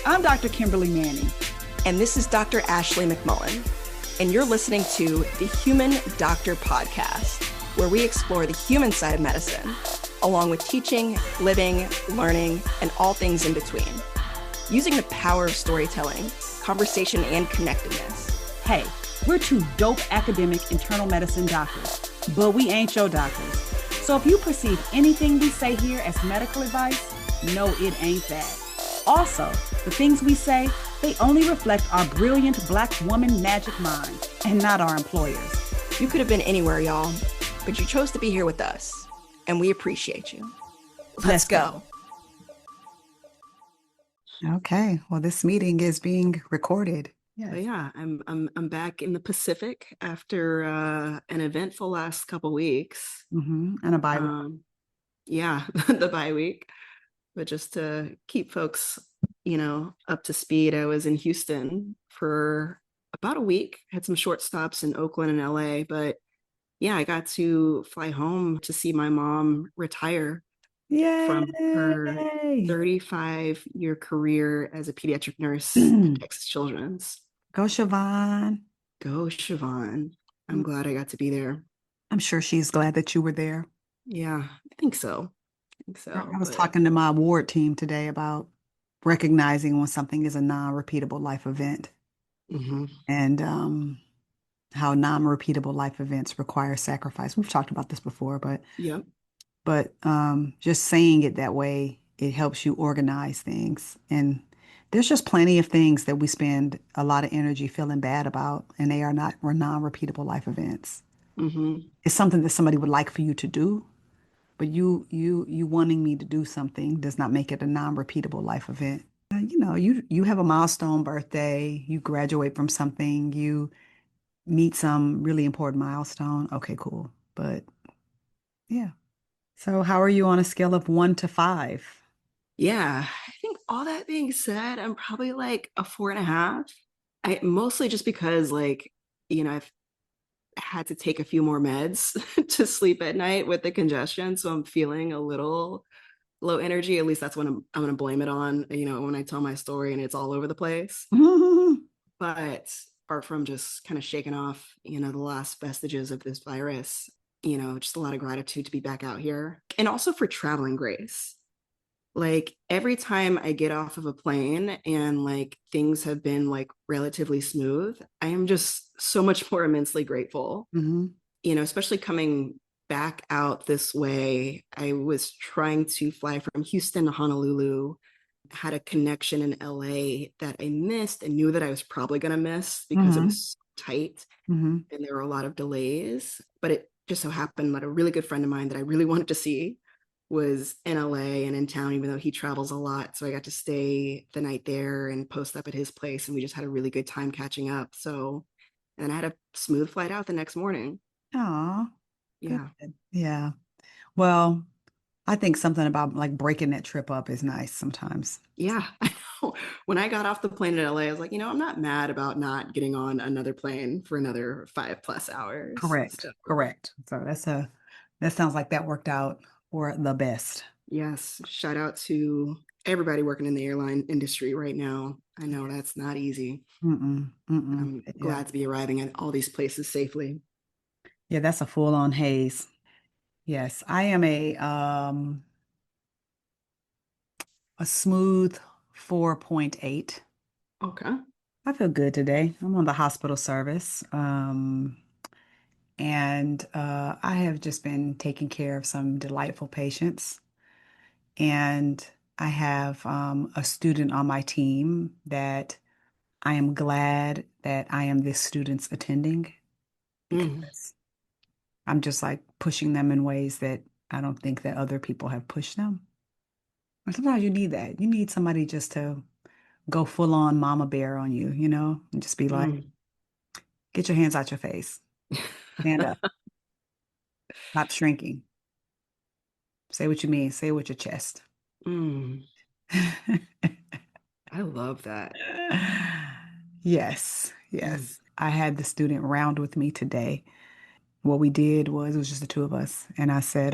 I'm Dr. Kimberly Manning. And this is Dr. Ashley McMullen. And you're listening to the Human Doctor Podcast, where we explore the human side of medicine, along with teaching, living, learning, and all things in between. Using the power of storytelling, conversation, and connectedness. Hey, we're two dope academic internal medicine doctors, but we ain't your doctors. So if you perceive anything we say here as medical advice, no, it ain't that. Also, the things we say, they only reflect our brilliant Black woman magic mind and not our employers. You could have been anywhere, y'all, but you chose to be here with us, and we appreciate you. Let's go. Okay, well, this meeting is being recorded. Yes. But yeah, I'm back in the Pacific after an eventful last couple weeks. And a bye week. Yeah, the bye week. But just to keep folks, up to speed, I was in Houston for about a week. Had some short stops in Oakland and LA, but yeah, I got to fly home to see my mom retire. Yay. From her 35-year career as a pediatric nurse at Texas Children's. Go Siobhan. Go Siobhan. I'm glad I got to be there. I'm sure she's glad that you were there. Yeah, I think so. I was talking to my award team today about recognizing when something is a non-repeatable life event. And how non-repeatable life events require sacrifice. We've talked about this before, but just saying it that way, it helps you organize things. And there's just plenty of things that we spend a lot of energy feeling bad about, and they are non-repeatable life events. It's something that somebody would like for you to do, but you wanting me to do something does not make it a non-repeatable life event. You have a milestone birthday, you graduate from something, you meet some really important milestone. Okay, cool. But yeah. So how are you on a scale of 1 to 5? Yeah, I think all that being said, I'm probably like a 4.5. Mostly just because I've had to take a few more meds to sleep at night with the congestion. So I'm feeling a little low energy. At least that's what I'm going to blame it on, when I tell my story and it's all over the place. But apart from just kind of shaking off, the last vestiges of this virus, just a lot of gratitude to be back out here. And also for traveling grace. Like every time I get off of a plane and things have been relatively smooth, I am just so much more immensely grateful. Especially coming back out this way. I was trying to fly from Houston to Honolulu, had a connection in LA that I missed and knew that I was probably going to miss because it was so tight and there were a lot of delays. But it just so happened that a really good friend of mine that I really wanted to see was in LA and in town, even though he travels a lot. So I got to stay the night there and post up at his place. And we just had a really good time catching up. And I had a smooth flight out the next morning. Aw. Yeah. Good. Yeah. Well, I think something about breaking that trip up is nice sometimes. Yeah, I know. When I got off the plane in LA, I was like, I'm not mad about not getting on another plane for another 5+ hours. Correct. So that sounds like that worked out for the best. Yes. Shout out to everybody working in the airline industry right now. I know that's not easy. I'm glad to be arriving at all these places safely. Yeah, that's a full-on haze. Yes, I am a smooth 4.8. Okay. I feel good today. I'm on the hospital service. And I have just been taking care of some delightful patients. And I have a student on my team that I am glad that I am this student's attending because I'm just pushing them in ways that I don't think that other people have pushed them. And sometimes you need that. You need somebody just to go full on mama bear on you, and just be like, get your hands out your face. Stand up. Stop shrinking. Say what you mean. Say it with your chest. I love that. Yes. I had the student round with me today. What we did was, it was just the two of us. And I said,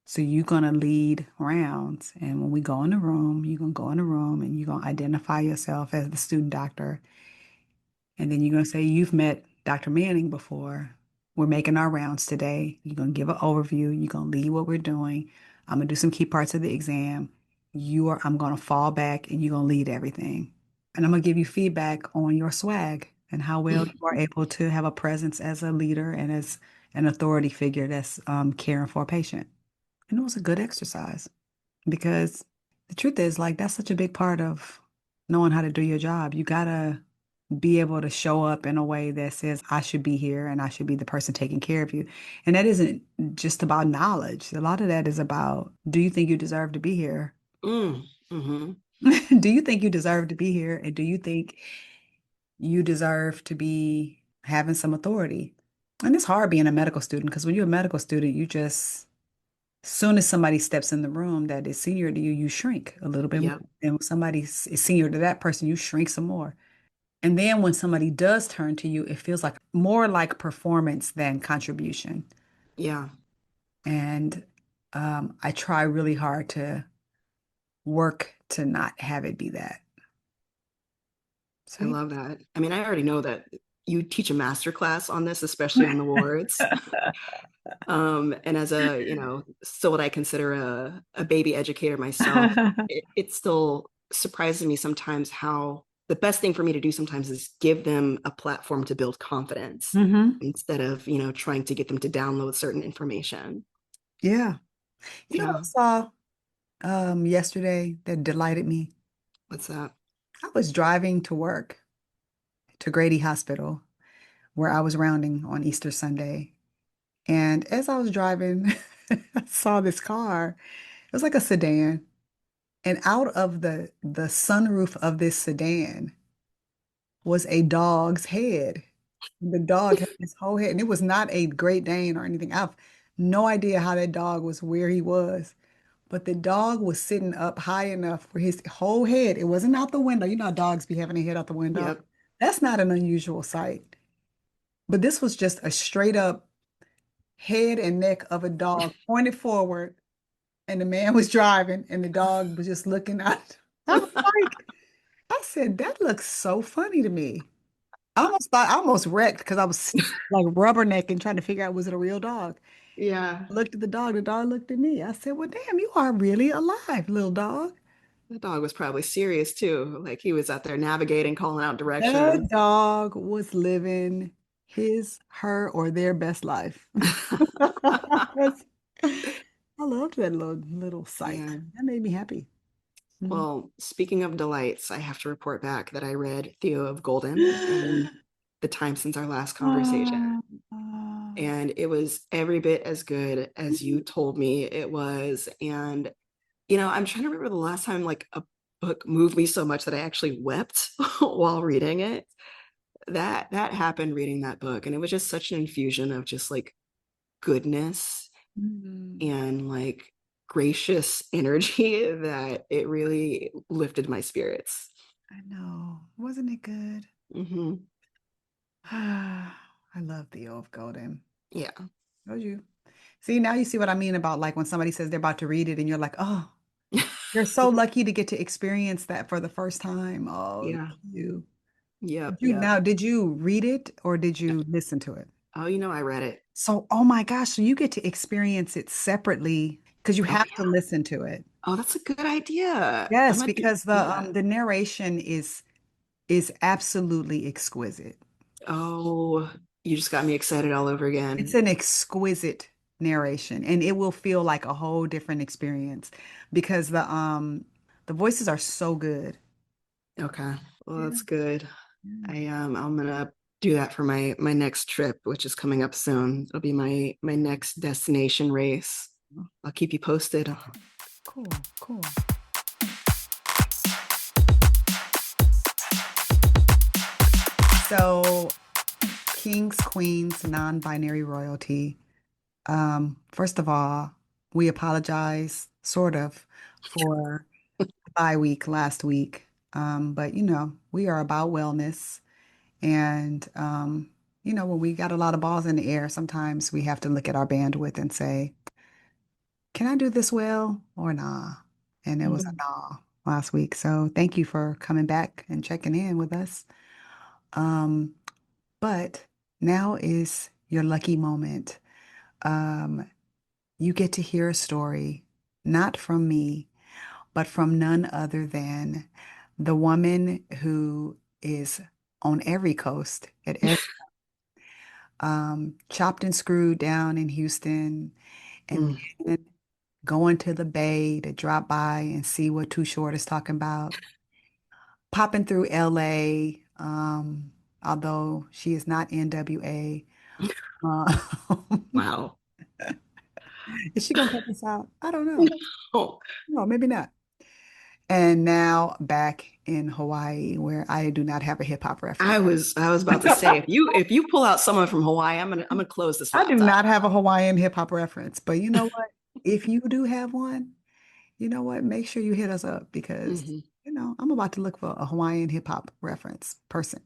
So you're gonna lead rounds, and when we go in the room, you're gonna go in the room and you're gonna identify yourself as the student doctor, and then you're gonna say you've met Dr. Manning before. We're making our rounds today. You're gonna give an overview. You're gonna lead what we're doing. I'm gonna do some key parts of the exam. I'm gonna fall back and you're gonna lead everything. And I'm gonna give you feedback on your swag and how well you are able to have a presence as a leader and as an authority figure that's caring for a patient. And it was a good exercise because the truth is, like, that's such a big part of knowing how to do your job. You gotta be able to show up in a way that says, I should be here and I should be the person taking care of you. And that isn't just about knowledge. A lot of that is about, do you think you deserve to be here? Mm, hmm. Do you think you deserve to be here? And do you think you deserve to be having some authority? And it's hard being a medical student because when you're a medical student, you just, as soon as somebody steps in the room that is senior to you, you shrink a little bit more. Yep. And when somebody is senior to that person, you shrink some more. And then when somebody does turn to you, it feels like more like performance than contribution. Yeah. And I try really hard to work to not have it be that. So I love that. I mean, I already know that you teach a master class on this, especially on the wards. And as a, still what I consider a baby educator myself, it still surprises me sometimes how the best thing for me to do sometimes is give them a platform to build confidence hmm instead of, trying to get them to download certain information. Yeah. You know what Yeah. I saw yesterday that delighted me? What's that? I was driving to work to Grady Hospital, where I was rounding on Easter Sunday. And as I was driving, I saw this car. It was like a sedan. And out of the sunroof of this sedan was a dog's head. The dog had his whole head, and it was not a Great Dane or anything. I've no idea how that dog was where he was, but the dog was sitting up high enough for his whole head. It wasn't out the window. You know how dogs be having their head out the window. Yep. That's not an unusual sight. But this was just a straight up head and neck of a dog pointed forward, and the man was driving, and the dog was just looking out. I was like, I said, that looks so funny to me. I almost wrecked because I was like rubbernecking trying to figure out was it a real dog. Yeah. I looked at the dog looked at me. I said, well, damn, you are really alive, little dog. The dog was probably serious too. Like he was out there navigating, calling out That directions. dog was living his, her, or their best life. I loved that little sight. Yeah. That made me happy. Mhm. Well, speaking of delights, I have to report back that I read Theo of Golden in the time since our last conversation. Ah, ah. And it was every bit as good as you told me it was. And, I'm trying to remember the last time like a book moved me so much that I actually wept while reading it. That happened reading that book. And it was just such an infusion of just like goodness Mm, and like gracious energy that it really lifted my spirits. I know. Wasn't it good? Hmm. I love Theo of Golden. Yeah. Told you. See, now you see what I mean about like when somebody says they're about to read it and you're like, oh, you're so lucky to get to experience that for the first time. Oh, Yeah. you. Yep. Yep. Did you read it or did you listen to it? Oh, I read it. So, oh my gosh, so you get to experience it separately because you Oh, have to yeah. listen to it. Oh, that's a good idea. I Yes, might be, because yeah. the narration is absolutely exquisite. Oh, you just got me excited all over It's again. an exquisite narration and it will feel like a whole different experience because the voices are so good. Okay. Well, Yeah. that's good. Yeah. I'm gonna do that for my next trip, which is coming up soon. It'll be my next destination race. I'll keep you posted. Cool, cool. So, kings, queens, non-binary royalty. First of all, we apologize, sort of, for bye week last week. But we are about wellness. And when we got a lot of balls in the air, sometimes we have to look at our bandwidth and say, can I do this well or nah? And it was a Mhm. nah last week. So thank you for coming back and checking in with us. Um, but now is your lucky moment. Um, you get to hear a story, not from me, but from none other than the woman who is on every coast at every chopped and screwed down in Houston, and Mm. then going to the Bay to drop by and see what Too Short is talking about, popping through LA, although she is not NWA. Uh, Wow. is she gonna cut this out? I don't know. Oh, No, maybe not. And now back in Hawaii, where I do not have a hip hop reference. I was about to say, if you pull out someone from Hawaii, I'm gonna close this I do laptop. not have a Hawaiian hip hop reference, but you know what? If you do have one, you know what? Make sure you hit us up because, Mhm. I'm about to look for a Hawaiian hip hop reference person.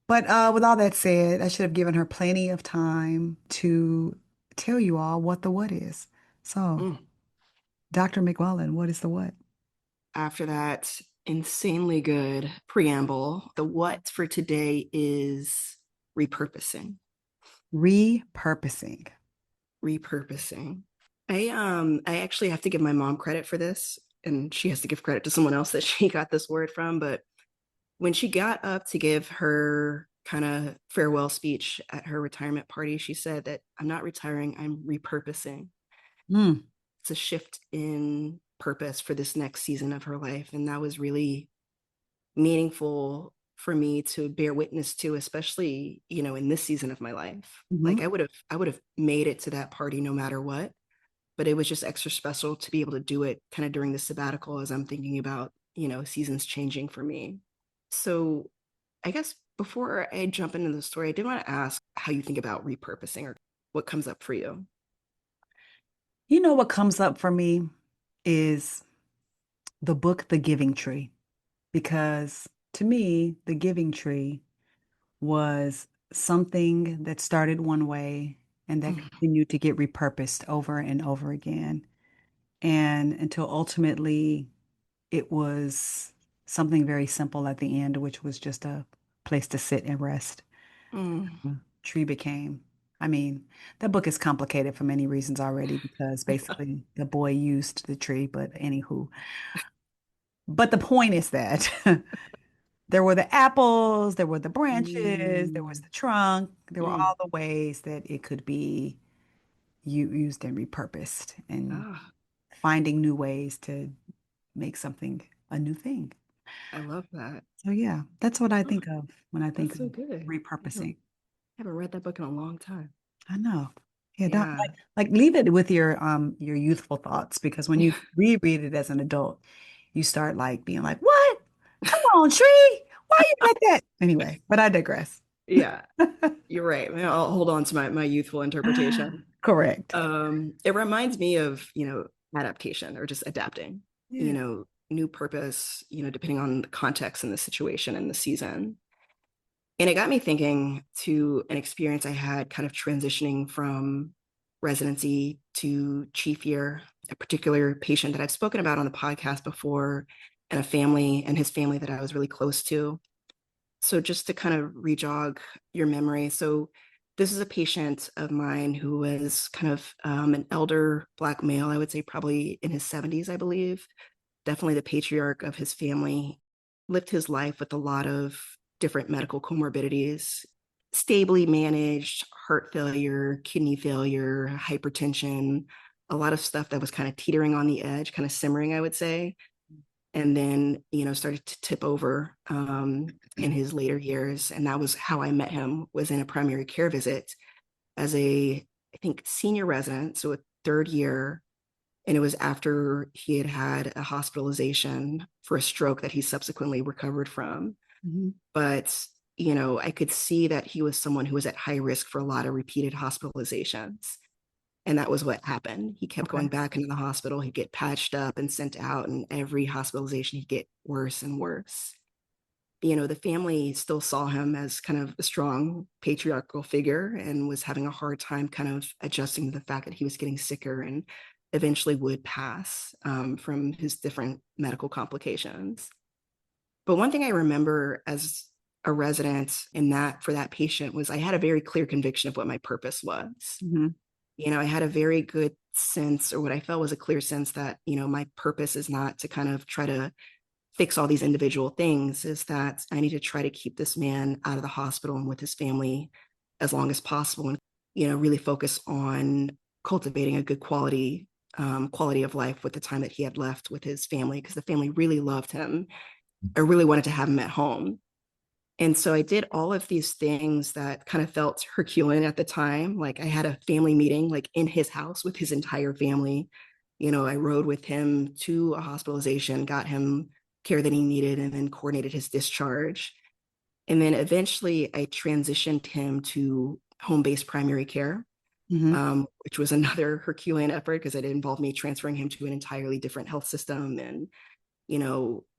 But with all that said, I should have given her plenty of time to tell you all what the what is. So, Mm. Dr. McMullen, what is the what? After that insanely good preamble, the what for today is repurposing. Repurposing. Repurposing. I actually have to give my mom credit for this, and she has to give credit to someone else that she got this word from. But when she got up to give her kind of farewell speech at her retirement party, she said that I'm not retiring, I'm repurposing. Mm, It's a shift in purpose for this next season of her life. And that was really meaningful for me to bear witness to, especially, in this season of my life. Like mhm. I would have made it to that party no matter what, but it was just extra special to be able to do it kind of during the sabbatical as I'm thinking about, seasons changing for me. So I guess before I jump into the story, I did want to ask how you think about repurposing or what comes up for you. You know what comes up for me is the book The Giving Tree, because to me, The Giving Tree was something that started one way and that Mm, continued to get repurposed over and over again. And until ultimately it was something very simple at the end, which was just a place to sit and rest. mm. Tree became, I mean, that book is complicated for many reasons already because basically the boy used the tree, but anywho. But the point is that there were the apples, there were the branches, there was Mm, the trunk, there were mm. all the ways that it could be used and repurposed and Ah, finding new ways to make something a new thing. I love that. So yeah, that's what I Oh, think of when I think that's of so good. I haven't, repurposing. haven't read that book in a long time. I know. Yeah, don't Yeah. like leave it with your youthful thoughts because when you reread it as an adult, you start like being like, "What? Come on, tree. Why you like that?" Anyway, but I digress. Yeah, you're right. I'll hold on to my youthful interpretation. Correct. It reminds me of, adaptation or just adapting, Yeah. new purpose, depending on the context and the situation and the season. And it got me thinking to an experience I had kind of transitioning from residency to chief year, a particular patient that I've spoken about on the podcast before, and a family and his family that I was really close to. So just to kind of rejog your memory. So this is a patient of mine who was kind of an elder Black male, I would say probably in his 70s, I believe, definitely the patriarch of his family, lived his life with a lot of different medical comorbidities, stably managed heart failure, kidney failure, hypertension, a lot of stuff that was kind of teetering on the edge, kind of simmering, I would say. And then, started to tip over in his later years. And that was how I met him, was in a primary care visit as I think, senior resident, so a third year. And it was after he had had a hospitalization for a stroke that he subsequently recovered from. Mhm. But, I could see that he was someone who was at high risk for a lot of repeated hospitalizations. And that was what happened. He kept Okay. going back into the hospital. He'd get patched up and sent out, and every hospitalization, he'd get worse and worse. The family still saw him as kind of a strong patriarchal figure and was having a hard time kind of adjusting to the fact that he was getting sicker and eventually would pass from his different medical complications. But one thing I remember as a resident in that for that patient was I had a very clear conviction of what my purpose was. Mm-hmm. I had a very good sense, or what I felt was a clear sense that, my purpose is not to kind of try to fix all these individual things, is that I need to try to keep this man out of the hospital and with his family as long as possible, and, really focus on cultivating a good quality of life with the time that he had left with his family, because the family really loved him. I really wanted to have him at home. And so I did all of these things that kind of felt Herculean at the time. Like I had a family meeting, like in his house with his entire family. I rode with him to a hospitalization, got him care that he needed, and then coordinated his discharge. And then eventually I transitioned him to home-based primary care, which was another Herculean effort because it involved me transferring him to an entirely different health system and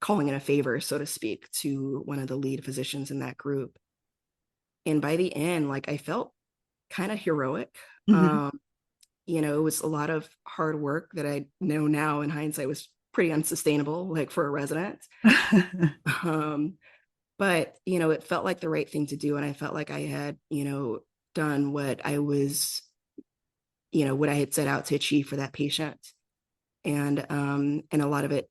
calling in a favor, so to speak, to one of the lead physicians in that group. And by the end, like I felt kind of heroic. It was a lot of hard work that I know now in hindsight was pretty unsustainable, like for a resident. But, it felt like the right thing to do. And I felt like I had, done what I was, what I had set out to achieve for that patient. And a lot of it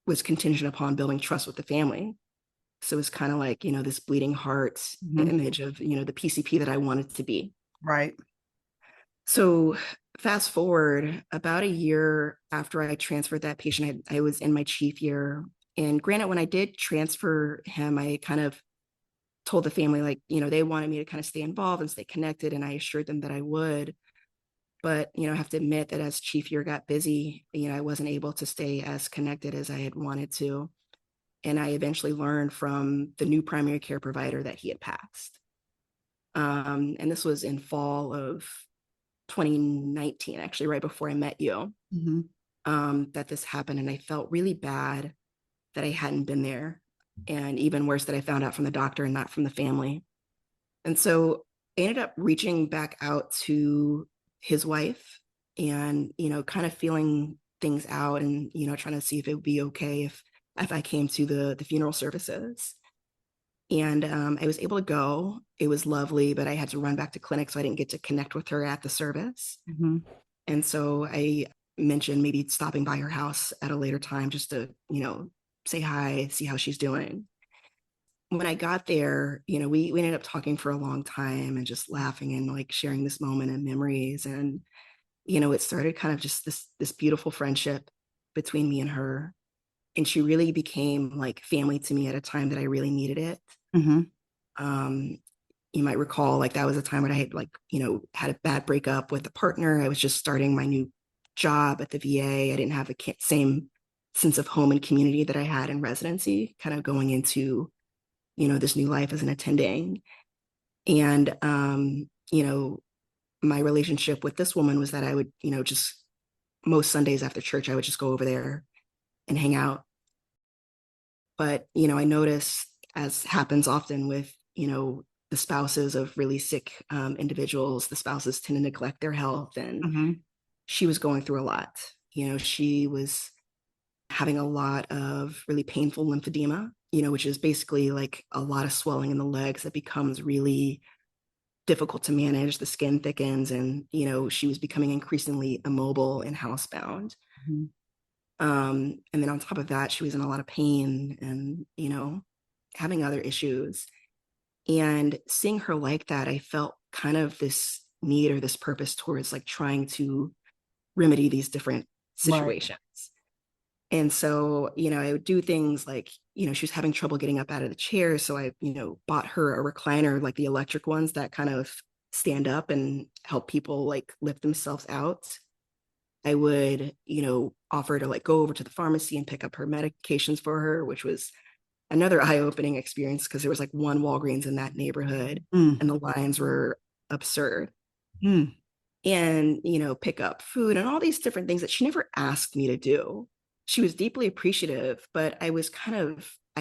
was contingent upon building trust with the family. So it was kind of like, this bleeding heart image of, the PCP that I wanted to be. Right. So fast forward about a year after I transferred that patient, I was in my chief year. And granted, when I did transfer him, I kind of told the family, like, they wanted me to kind of stay involved and stay connected. And I assured them that I would. But, I have to admit that as chief year got busy, I wasn't able to stay as connected as I had wanted to. And I eventually learned from the new primary care provider that he had passed. And this was in fall of 2019, actually, right before I met you, that this happened. And I felt really bad that I hadn't been there. And even worse, that I found out from the doctor and not from the family. And so I ended up reaching back out to his wife and, kind of feeling things out and, trying to see if it would be okay if I came to the funeral services. And I was able to go. It was lovely, but I had to run back to clinic, so I didn't get to connect with her at the service. And so I mentioned maybe stopping by her house at a later time just to, say hi, see how she's doing. When I got there, we ended up talking for a long time and just laughing and like sharing this moment and memories. And, it started kind of just this beautiful friendship between me and her. And she really became like family to me at a time that I really needed it. You might recall, like that was a time when I had had a bad breakup with a partner. I was just starting my new job at the VA. I didn't have the same sense of home and community that I had in residency, kind of going into this new life as an attending. And, my relationship with this woman was that I would, just most Sundays after church, I would just go over there and hang out. But, I noticed, as happens often with, the spouses of really sick individuals, the spouses tend to neglect their health. And she was going through a lot. She was having a lot of really painful lymphedema, which is basically like a lot of swelling in the legs that becomes really difficult to manage. The skin thickens and, she was becoming increasingly immobile and housebound. And then on top of that, she was in a lot of pain and, having other issues. And seeing her like that, I felt kind of this need or this purpose towards like trying to remedy these different situations. Right. And so, I would do things like, she was having trouble getting up out of the chair. So I, bought her a recliner, like the electric ones that kind of stand up and help people like lift themselves out. I would, offer to like go over to the pharmacy and pick up her medications for her, which was another eye-opening experience because there was like one Walgreens in that neighborhood and the lines were absurd. And, pick up food and all these different things that she never asked me to do. She was deeply appreciative, but I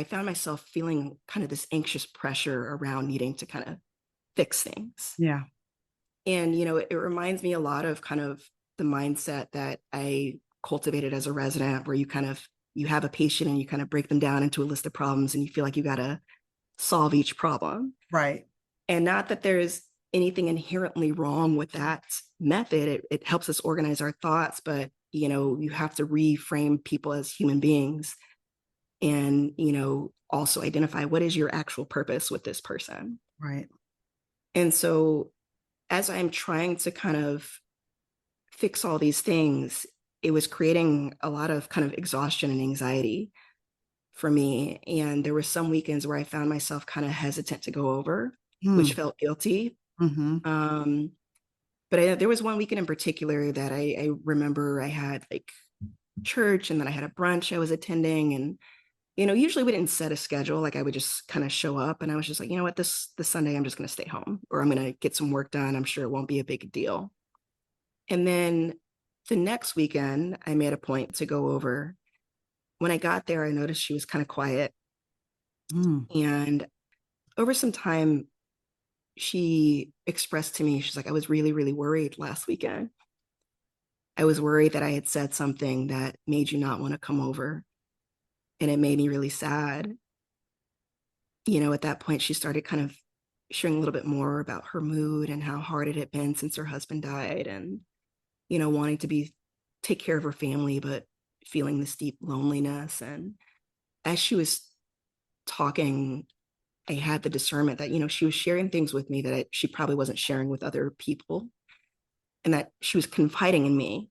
found myself feeling kind of this anxious pressure around needing to kind of fix things. Yeah. And, it reminds me a lot of kind of the mindset that I cultivated as a resident, where you have a patient and you kind of break them down into a list of problems and you feel like you got to solve each problem. Right. And not that there's anything inherently wrong with that method. It helps us organize our thoughts, but you have to reframe people as human beings and also identify what is your actual purpose with this person. Right. And so as I'm trying to kind of fix all these things, it was creating a lot of kind of exhaustion and anxiety for me. And there were some weekends where I found myself kind of hesitant to go over, which felt guilty. Mm-hmm. But there was one weekend in particular that I remember I had like church, and then I had a brunch I was attending. And, usually we didn't set a schedule. Like I would just kind of show up, and I was just like, you know what, this Sunday, I'm just going to stay home, or I'm going to get some work done. I'm sure it won't be a big deal. And then the next weekend, I made a point to go over. When I got there, I noticed she was kind of quiet. And over some time, she expressed to me, she's like, I was really, really worried last weekend. I was worried that I had said something that made you not want to come over. And it made me really sad. At that point, she started kind of sharing a little bit more about her mood and how hard it had been since her husband died, and, wanting to take care of her family, but feeling this deep loneliness. And as she was talking, I had the discernment that, she was sharing things with me that she probably wasn't sharing with other people, and that she was confiding in me.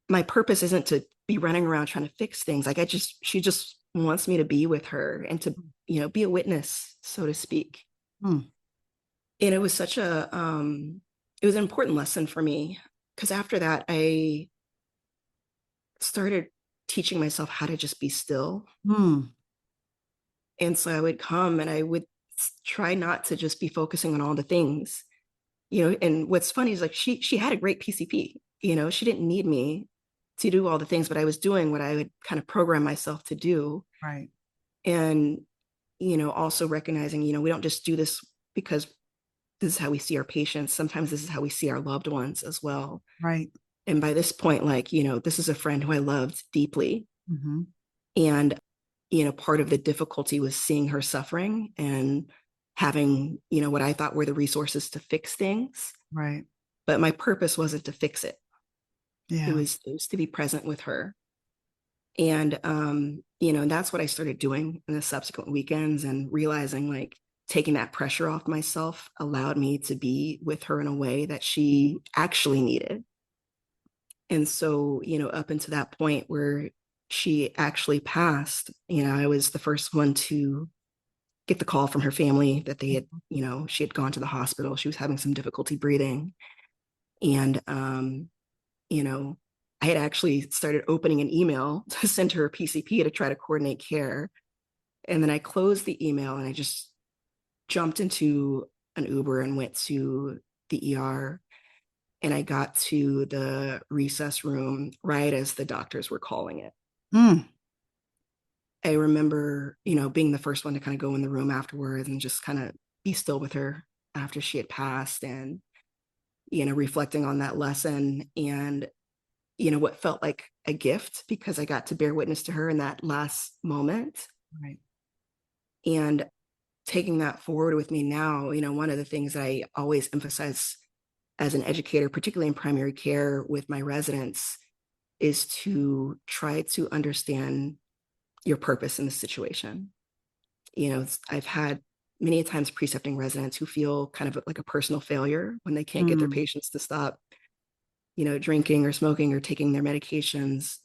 My purpose isn't to be running around trying to fix things. Like she just wants me to be with her and to, be a witness, so to speak. And it was it was an important lesson for me, because after that, I started teaching myself how to just be still. And so I would come and I would try not to just be focusing on all the things, and what's funny is like, she had a great PCP, she didn't need me to do all the things, but I was doing what I would kind of program myself to do. Right. And, also recognizing, we don't just do this because this is how we see our patients. Sometimes this is how we see our loved ones as well. Right. And by this point, like, this is a friend who I loved deeply. Mm-hmm. And, part of the difficulty was seeing her suffering and having, what I thought were the resources to fix things. Right. But my purpose wasn't to fix it. Yeah. It was to be present with her. And, and that's what I started doing in the subsequent weekends, and realizing like taking that pressure off myself allowed me to be with her in a way that she actually needed. And so, up until that point where she actually passed, I was the first one to get the call from her family that they had, she had gone to the hospital. She was having some difficulty breathing. And, I had actually started opening an email to send her a PCP to try to coordinate care. And then I closed the email and I just jumped into an Uber and went to the ER. And I got to the recess room right as the doctors were calling it. I remember, being the first one to kind of go in the room afterwards and just kind of be still with her after she had passed, and, reflecting on that lesson, and, what felt like a gift, because I got to bear witness to her in that last moment. Right. And taking that forward with me now, one of the things that I always emphasize as an educator, particularly in primary care with my residents, is to try to understand your purpose in the situation. I've had many times precepting residents who feel kind of like a personal failure when they can't get their patients to stop, drinking or smoking or taking their medications,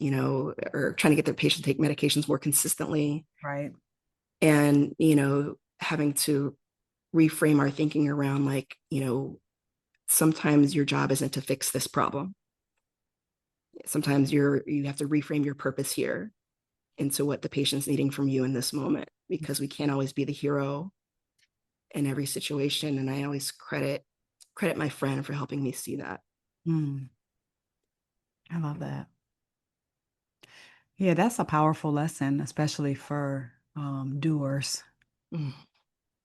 or trying to get their patients to take medications more consistently. Right. And, having to reframe our thinking around like, sometimes your job isn't to fix this problem. Sometimes you have to reframe your purpose here into what the patient's needing from you in this moment, because we can't always be the hero in every situation. And I always credit my friend for helping me see that. I love that. Yeah, that's a powerful lesson, especially for doers.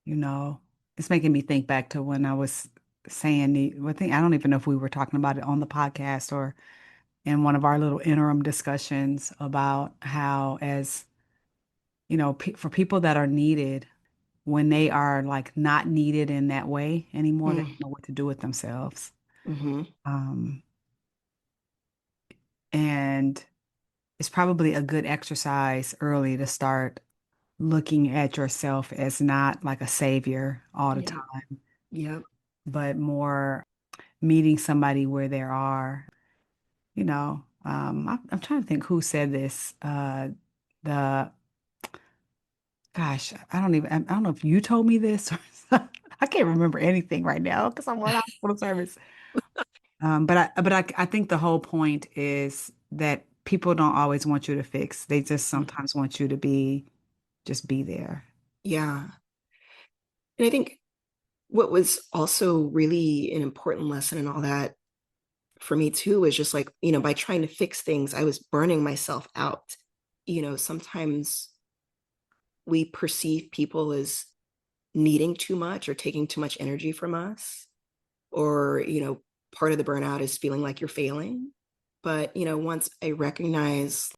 It's making me think back to when I was saying I don't even know if we were talking about it on the podcast or in one of our little interim discussions about how, as you know, for people that are needed, when they are like not needed in that way anymore, they don't know what to do with themselves. Mm-hmm. Um, and it's probably a good exercise early to start looking at yourself as not like a savior all the Yeah. time, Yep. but more meeting somebody where they are. I'm trying to think who said this. The Gosh, I don't know if you told me this or I can't remember anything right now because I'm on hospital service. But I think the whole point is that people don't always want you to fix. They just sometimes want you to just be there. Yeah. And I think what was also really an important lesson and all that for me too is just like, by trying to fix things, I was burning myself out. Sometimes we perceive people as needing too much or taking too much energy from us, or, part of the burnout is feeling like you're failing. But, once I recognize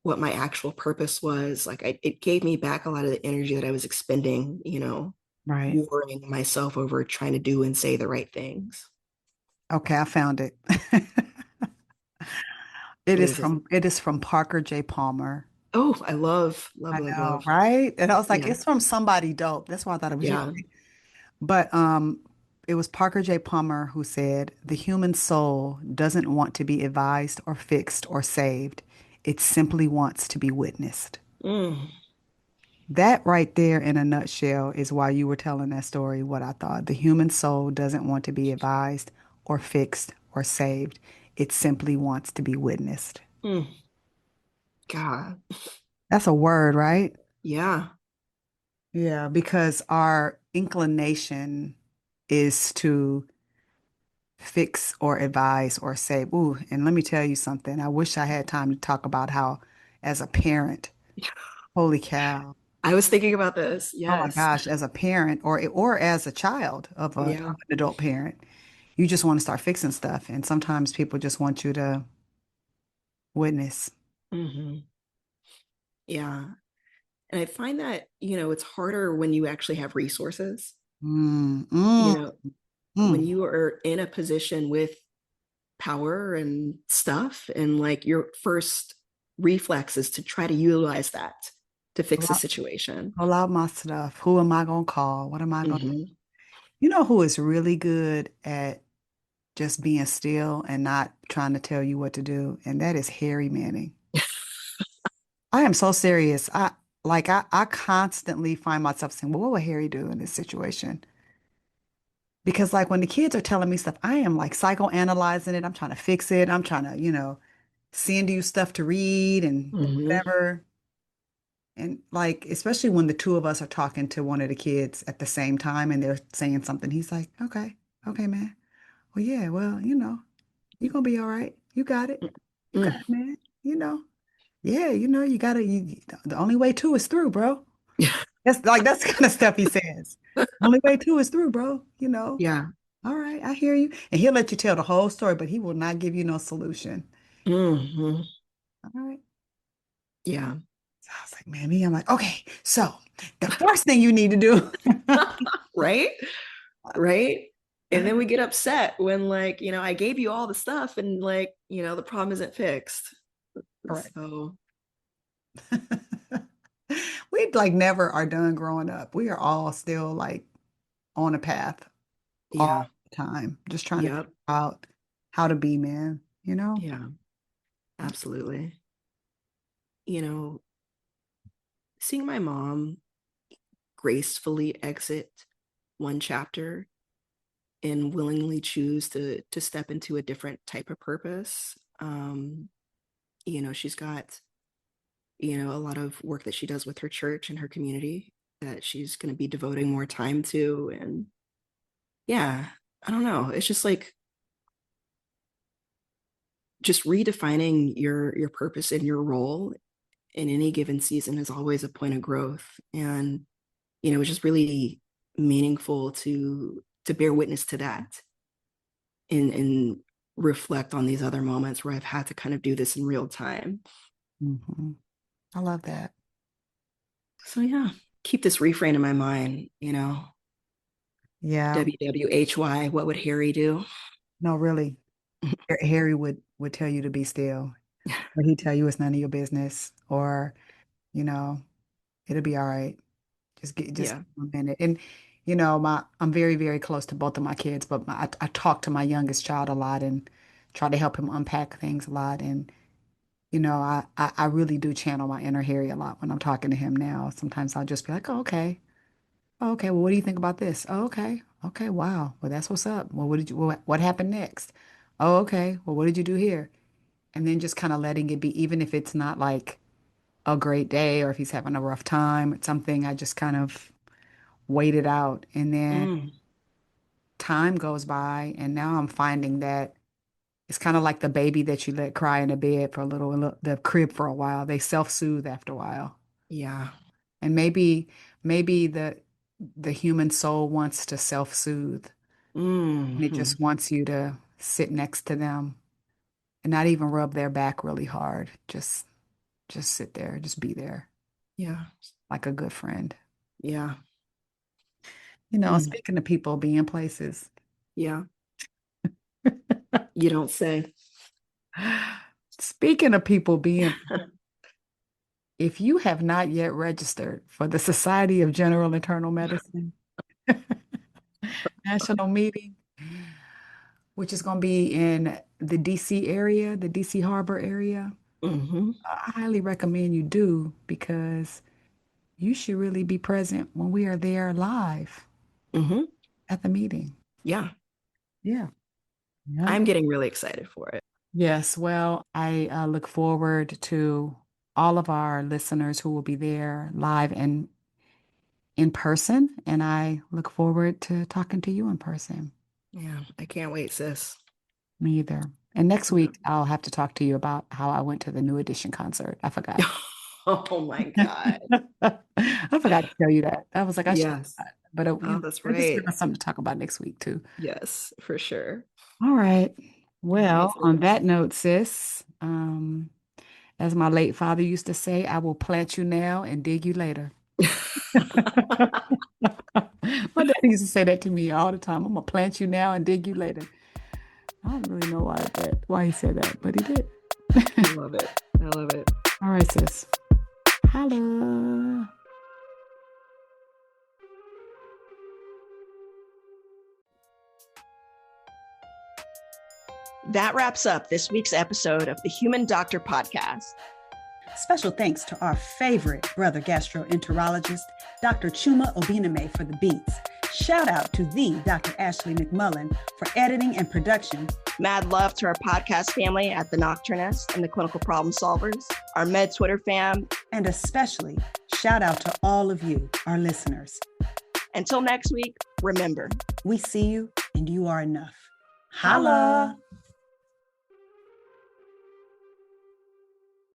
what my actual purpose was, like it gave me back a lot of the energy that I was expending, Right. worrying myself over trying to do and say the right things. Okay, I found it. What is it? It is from Parker J. Palmer. Oh, I love, love, I love, know, love. right? And I was like, Yeah. it's from somebody dope. That's why I thought it was you. Yeah. But it was Parker J. Palmer who said, "The human soul doesn't want to be advised or fixed or saved. It simply wants to be witnessed." Mm, That right there in a nutshell is why you were telling that story, what I thought. The human soul doesn't want to be advised or fixed or saved. It simply wants to be witnessed. mm, God. That's a word, right? Yeah. Yeah, because our inclination is to fix or advise or say, ooh, and let me tell you something. I wish I had time to talk about how, as a parent, holy cow. I was thinking about this. Oh my Yes. gosh, as a parent or as a child of Yeah. an adult parent, you just want to start fixing stuff. And sometimes people just want you to witness. Hmm. Yeah. And I find that, it's harder when you actually have resources. Mm, You mm, know, when mm. you are in a position with power and stuff, and like your first reflex is to try to utilize that to Pull fix the out, situation. pull out my stuff. Who am I going to call? What am I going to? Hmm. You know who is really good at just being still and not trying to tell you what to do? And that is Harry Manning. I am so serious. I constantly find myself saying, well, what would Harry do in this situation? Because like when the kids are telling me stuff, I am like psychoanalyzing it. I'm trying to fix it. I'm trying to, send you stuff to read and Hmm. whatever. And like, especially when the two of us are talking to one of the kids at the same time and they're saying something, he's like, okay, okay, man. Well, yeah, well, you're gonna be all right. You got it. You got Mm. it, man. Yeah, you gotta, the only way to is through, bro. That's the kind of stuff he says. Only way to is through, bro. Yeah. All right, I hear you. And he'll let you tell the whole story, but he will not give you no solution. Hmm. All right. Yeah. So I was like, man, I'm like, okay, so the first thing you need to do. Right. Right. And then we get upset when, like, I gave you all the stuff and, like, the problem isn't fixed. Correct. So, We like never are done growing up. We are all still like on a path yeah. all the time, just trying to figure Yep. out how to be, man. Yeah. Absolutely. You know, seeing my mom gracefully exit one chapter and willingly choose to step into a different type of purpose. She's got, a lot of work that she does with her church and her community that she's going to be devoting more time to. And yeah, I don't know. It's just like just redefining your purpose and your role in any given season is always a point of growth. And, it's just really meaningful to bear witness to that and reflect on these other moments where I've had to kind of do this in real time. Mm-hmm. I love that. So yeah, keep this refrain in my mind, you know, Yeah. WWHY, what would Harry do? No, really. Harry would tell you to be still, or he'd tell you it's none of your business, or, you know, it'll be all right. Just Yeah. a minute. And I'm very, very close to both of my kids, but I talk to my youngest child a lot and try to help him unpack things a lot. And I really do channel my inner Harry a lot when I'm talking to him now. Sometimes I'll just be like, oh, okay. Oh, okay. Well, what do you think about this? Oh, okay. Okay. Wow. Well, that's what's up. Well, what happened next? Oh, okay. Well, what did you do here? And then just kind of letting it be, even if it's not like a great day or if he's having a rough time or something, I just kind of wait it out. And then Mm, time goes by, and now I'm finding that it's kind of like the baby that you let cry in the bed for the crib for a while. They self-soothe after a while. yeah. And maybe the human soul wants to self-soothe, and it Hmm. just wants you to sit next to them and not even rub their back really hard. Just sit there, just be there Yeah. like a good friend. Yeah. Mm, Speaking of people being places, yeah. You don't say. speaking of people being, if you have not yet registered for the Society of General Internal Medicine national meeting, which is going to be in the DC area, the DC Harbor area, Hmm. I highly recommend you do, because you should really be present when we are there live Hmm. at the meeting. Yeah. Yeah. Yeah. I'm getting really excited for it. Yes. Well, I look forward to all of our listeners who will be there live and in person. And I look forward to talking to you in person. Yeah. I can't wait, sis. Me either. And next Yeah. week, I'll have to talk to you about how I went to the New Edition concert. I forgot. Oh my God. I forgot to tell you that. I was like, I should. Yes. But Oh, that's it'll just right. give us something to talk about next week, too. Yes, for sure. All right. All right, Well, on sis. that note, sis, as my late father used to say, I will plant you now and dig you later. My dad used to say that to me all the time. I'm gonna plant you now and dig you later. I don't really know why he said that, but he did. I love it. I love it. All right, sis. Holla. That wraps up this week's episode of the Human Doctor Podcast. Special thanks to our favorite brother gastroenterologist, Dr. Chuma Obiname, for the beats. Shout out to the Dr. Ashley McMullen for editing and production. Mad love to our podcast family at The Nocturnist and the Clinical Problem Solvers, our Med Twitter fam. And especially shout out to all of you, our listeners. Until next week, remember, we see you and you are enough. Holla!